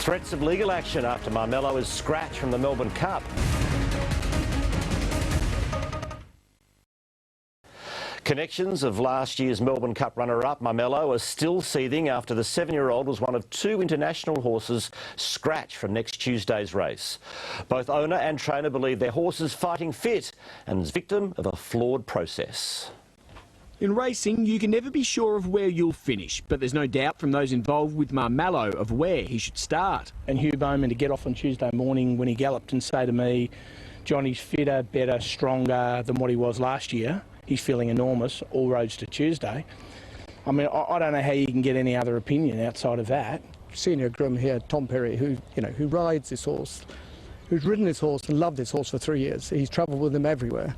Threats of legal action after MARMELO is scratched from the Melbourne Cup. Connections of last year's Melbourne Cup runner-up MARMELO are still seething after the 7-year-old was one of 2 international horses scratched from next Tuesday's race. Both owner and trainer believe their horse is fighting fit and is victim of a flawed process. In racing, you can never be sure of where you'll finish, but there's no doubt from those involved with MARMELO of where he should start. And Hugh Bowman to get off on Tuesday morning when he galloped and say to me, Johnny's fitter, better, stronger than what he was last year. He's feeling enormous, all roads to Tuesday. I mean, I don't know how you can get any other opinion outside of that. Senior groom here, Tom Perry, who rides this horse, who's ridden this horse and loved this horse for 3 years. He's travelled with him everywhere.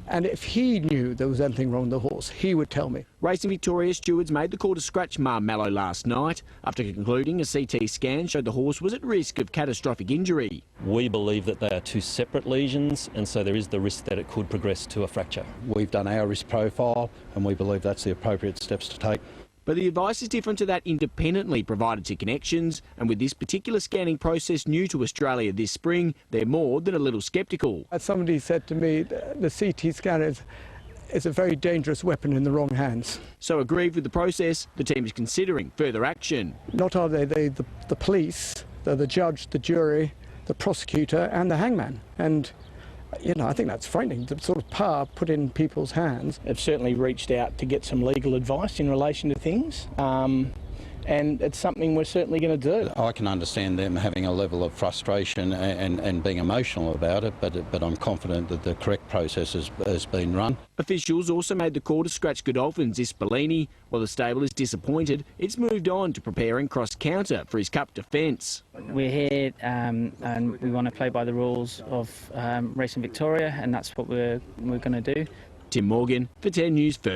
And if he knew there was anything wrong with the horse, he would tell me. Racing Victoria stewards made the call to scratch MARMELO last night after concluding a CT scan showed the horse was at risk of catastrophic injury. We believe that they are 2 separate lesions, and so there is the risk that it could progress to a fracture. We've done our risk profile and we believe that's the appropriate steps to take. But the advice is different to that independently provided to Connections, and with this particular scanning process new to Australia this spring, they're more than a little sceptical. As somebody said to me, the CT scan is a very dangerous weapon in the wrong hands. So aggrieved with the process, the team is considering further action. Not are they the police, they're the judge, the jury, the prosecutor and the hangman. And I think that's frightening, the sort of power put in people's hands. They've certainly reached out to get some legal advice in relation to things, and it's something we're certainly going to do. I can understand them having a level of frustration and being emotional about it, but I'm confident that the correct process has been run. Officials also made the call to scratch Godolphin's Ispalini. While the stable is disappointed, it's moved on to preparing cross-counter for his Cup defence. We're here and we want to play by the rules of Racing Victoria, and that's what we're going to do. Tim Morgan for 10 News First.